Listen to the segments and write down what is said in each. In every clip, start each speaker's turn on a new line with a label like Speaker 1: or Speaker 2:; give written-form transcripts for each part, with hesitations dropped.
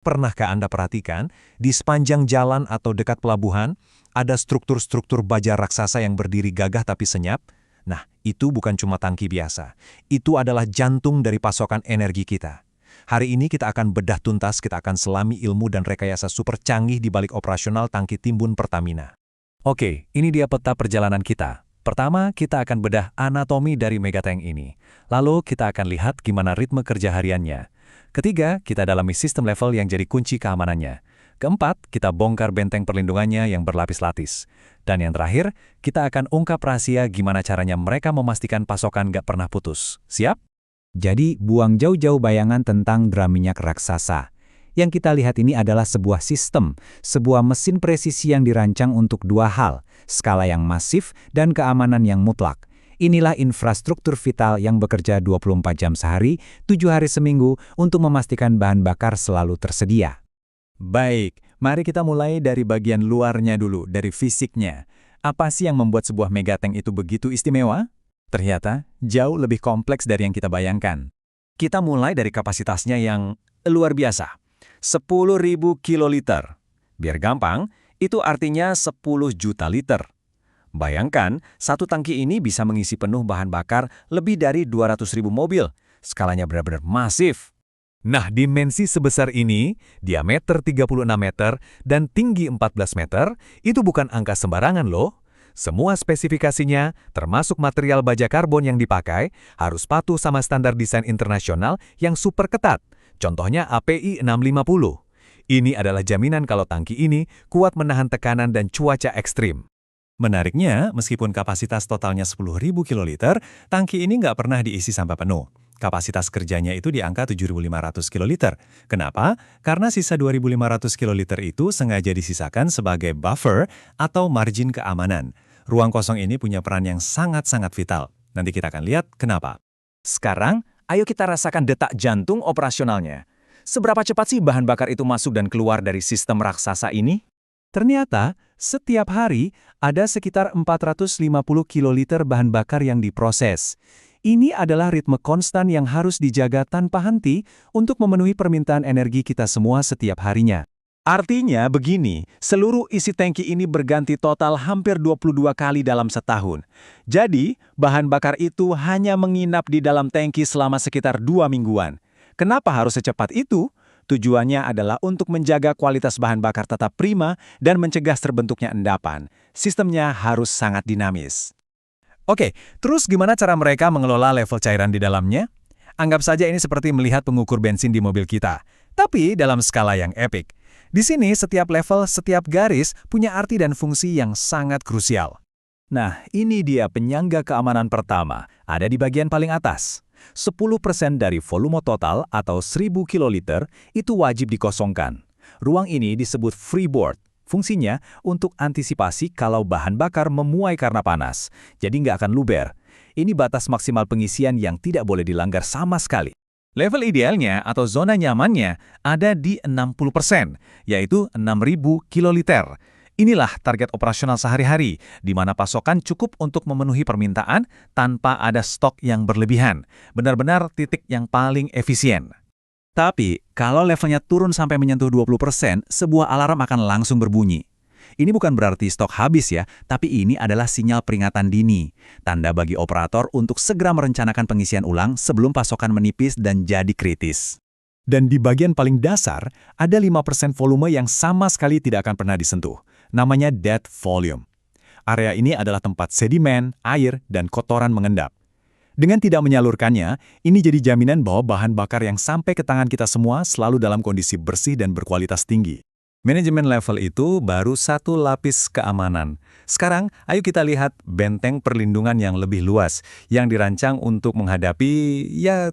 Speaker 1: Pernahkah Anda perhatikan, di sepanjang jalan atau dekat pelabuhan, ada struktur-struktur baja raksasa yang berdiri gagah tapi senyap? Nah, itu bukan cuma tangki biasa. Itu adalah jantung dari pasokan energi kita. Hari ini kita akan bedah tuntas, kita akan selami ilmu dan rekayasa super canggih di balik operasional tangki timbun Pertamina. Oke, ini dia peta perjalanan kita. Pertama, kita akan bedah anatomi dari megatank ini. Lalu, kita akan lihat gimana ritme kerja hariannya. Ketiga, kita dalami sistem level yang jadi kunci keamanannya. Keempat, kita bongkar benteng perlindungannya yang berlapis-lapis. Dan yang terakhir, kita akan ungkap rahasia gimana caranya mereka memastikan pasokan nggak pernah putus. Siap?
Speaker 2: Jadi, buang jauh-jauh bayangan tentang drum minyak raksasa. Yang kita lihat ini adalah sebuah sistem, sebuah mesin presisi yang dirancang untuk dua hal, skala yang masif dan keamanan yang mutlak. Inilah infrastruktur vital yang bekerja 24 jam sehari, 7 hari seminggu untuk memastikan bahan bakar selalu tersedia.
Speaker 1: Baik, mari kita mulai dari bagian luarnya dulu, dari fisiknya. Apa sih yang membuat sebuah megatank itu begitu istimewa? Ternyata jauh lebih kompleks dari yang kita bayangkan. Kita mulai dari kapasitasnya yang luar biasa. 10.000 kiloliter. Biar gampang, itu artinya 10 juta liter. Bayangkan, satu tangki ini bisa mengisi penuh bahan bakar lebih dari 200.000 mobil. Skalanya benar-benar masif. Nah, dimensi sebesar ini, diameter 36 meter dan tinggi 14 meter, itu bukan angka sembarangan loh. Semua spesifikasinya, termasuk material baja karbon yang dipakai, harus patuh sama standar desain internasional yang super ketat. Contohnya API 650. Ini adalah jaminan kalau tangki ini kuat menahan tekanan dan cuaca ekstrim. Menariknya, meskipun kapasitas totalnya 10.000 kiloliter, tangki ini nggak pernah diisi sampai penuh. Kapasitas kerjanya itu di angka 7.500 kiloliter. Kenapa? Karena sisa 2.500 kiloliter itu sengaja disisakan sebagai buffer atau margin keamanan. Ruang kosong ini punya peran yang sangat-sangat vital. Nanti kita akan lihat kenapa. Sekarang, ayo kita rasakan detak jantung operasionalnya. Seberapa cepat sih bahan bakar itu masuk dan keluar dari sistem raksasa ini? Ternyata, setiap hari ada sekitar 450 kiloliter bahan bakar yang diproses. Ini adalah ritme konstan yang harus dijaga tanpa henti untuk memenuhi permintaan energi kita semua setiap harinya. Artinya begini, seluruh isi tangki ini berganti total hampir 22 kali dalam setahun. Jadi, bahan bakar itu hanya menginap di dalam tangki selama sekitar 2 mingguan. Kenapa harus secepat itu? Tujuannya adalah untuk menjaga kualitas bahan bakar tetap prima dan mencegah terbentuknya endapan. Sistemnya harus sangat dinamis. Oke, terus gimana cara mereka mengelola level cairan di dalamnya? Anggap saja ini seperti melihat pengukur bensin di mobil kita, tapi dalam skala yang epik. Di sini setiap level, setiap garis punya arti dan fungsi yang sangat krusial. Nah, ini dia penyangga keamanan pertama, ada di bagian paling atas. 10% dari volume total atau 1.000 kiloliter itu wajib dikosongkan. Ruang ini disebut freeboard. Fungsinya untuk antisipasi kalau bahan bakar memuai karena panas, jadi nggak akan luber. Ini batas maksimal pengisian yang tidak boleh dilanggar sama sekali. Level idealnya atau zona nyamannya ada di 60%, yaitu 6.000 kiloliter. Inilah target operasional sehari-hari, di mana pasokan cukup untuk memenuhi permintaan tanpa ada stok yang berlebihan. Benar-benar titik yang paling efisien. Tapi, kalau levelnya turun sampai menyentuh 20%, sebuah alarm akan langsung berbunyi. Ini bukan berarti stok habis ya, tapi ini adalah sinyal peringatan dini. Tanda bagi operator untuk segera merencanakan pengisian ulang sebelum pasokan menipis dan jadi kritis. Dan di bagian paling dasar, ada 5% volume yang sama sekali tidak akan pernah disentuh. Namanya dead volume. Area ini adalah tempat sedimen, air, dan kotoran mengendap. Dengan tidak menyalurkannya, ini jadi jaminan bahwa bahan bakar yang sampai ke tangan kita semua selalu dalam kondisi bersih dan berkualitas tinggi. Manajemen level itu baru satu lapis keamanan. Sekarang, ayo kita lihat benteng perlindungan yang lebih luas, yang dirancang untuk menghadapi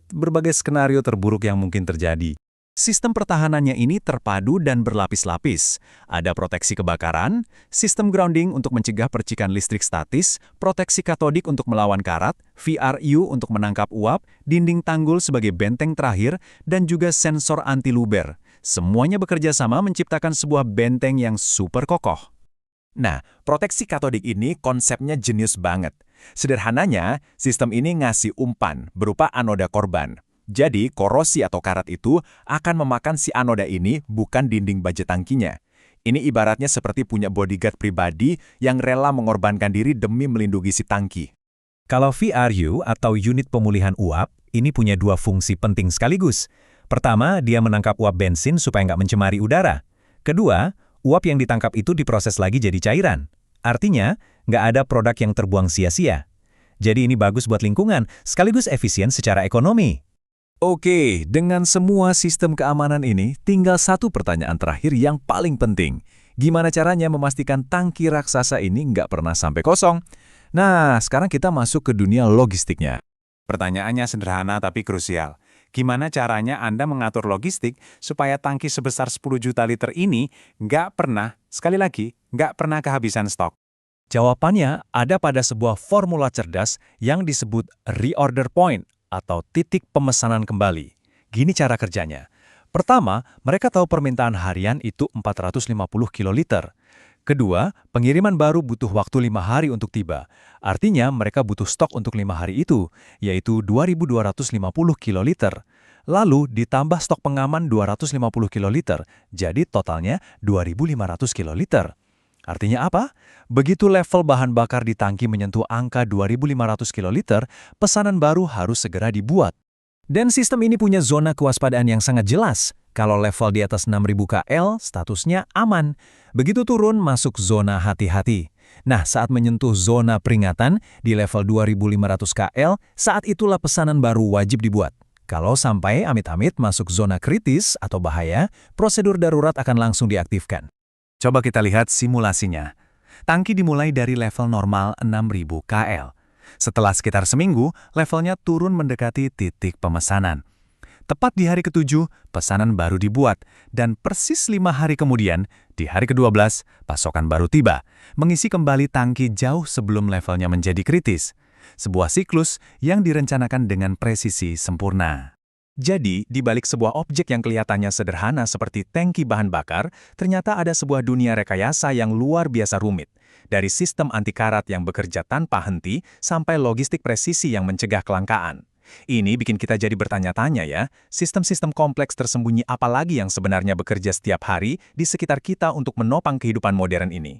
Speaker 1: berbagai skenario terburuk yang mungkin terjadi. Sistem pertahanannya ini terpadu dan berlapis-lapis. Ada proteksi kebakaran, sistem grounding untuk mencegah percikan listrik statis, proteksi katodik untuk melawan karat, VRU untuk menangkap uap, dinding tanggul sebagai benteng terakhir, dan juga sensor anti-luber. Semuanya bekerja sama menciptakan sebuah benteng yang super kokoh. Nah, proteksi katodik ini konsepnya jenius banget. Sederhananya, sistem ini ngasih umpan berupa anoda korban. Jadi, korosi atau karat itu akan memakan si anoda ini, bukan dinding baja tangkinya. Ini ibaratnya seperti punya bodyguard pribadi yang rela mengorbankan diri demi melindungi si tangki.
Speaker 2: Kalau VRU atau unit pemulihan uap, ini punya dua fungsi penting sekaligus. Pertama, dia menangkap uap bensin supaya nggak mencemari udara. Kedua, uap yang ditangkap itu diproses lagi jadi cairan. Artinya, nggak ada produk yang terbuang sia-sia. Jadi ini bagus buat lingkungan, sekaligus efisien secara ekonomi.
Speaker 1: Oke, dengan semua sistem keamanan ini, tinggal satu pertanyaan terakhir yang paling penting. Gimana caranya memastikan tangki raksasa ini nggak pernah sampai kosong? Nah, sekarang kita masuk ke dunia logistiknya.
Speaker 3: Pertanyaannya sederhana tapi krusial. Gimana caranya Anda mengatur logistik supaya tangki sebesar 10 juta liter ini nggak pernah, sekali lagi, nggak pernah kehabisan stok?
Speaker 1: Jawabannya ada pada sebuah formula cerdas yang disebut reorder point atau titik pemesanan kembali. Gini cara kerjanya. Pertama, mereka tahu permintaan harian itu 450 kiloliter. Kedua, pengiriman baru butuh waktu 5 hari untuk tiba. Artinya, mereka butuh stok untuk 5 hari itu, yaitu 2.250 kiloliter. Lalu, ditambah stok pengaman 250 kiloliter, jadi totalnya 2.500 kiloliter. Artinya apa? Begitu level bahan bakar di tangki menyentuh angka 2.500 kiloliter, pesanan baru harus segera dibuat. Dan sistem ini punya zona kewaspadaan yang sangat jelas. Kalau level di atas 6.000 KL, statusnya aman. Begitu turun, masuk zona hati-hati. Nah, saat menyentuh zona peringatan di level 2.500 KL, saat itulah pesanan baru wajib dibuat. Kalau sampai amit-amit masuk zona kritis atau bahaya, prosedur darurat akan langsung diaktifkan. Coba kita lihat simulasinya. Tangki dimulai dari level normal 6.000 KL. Setelah sekitar seminggu, levelnya turun mendekati titik pemesanan. Tepat di hari ke-7, pesanan baru dibuat, dan persis 5 hari kemudian, di hari ke-12, pasokan baru tiba, mengisi kembali tangki jauh sebelum levelnya menjadi kritis. Sebuah siklus yang direncanakan dengan presisi sempurna. Jadi, di balik sebuah objek yang kelihatannya sederhana seperti tangki bahan bakar, ternyata ada sebuah dunia rekayasa yang luar biasa rumit. Dari sistem anti karat yang bekerja tanpa henti, sampai logistik presisi yang mencegah kelangkaan. Ini bikin kita jadi bertanya-tanya ya, sistem-sistem kompleks tersembunyi apa lagi yang sebenarnya bekerja setiap hari di sekitar kita untuk menopang kehidupan modern ini?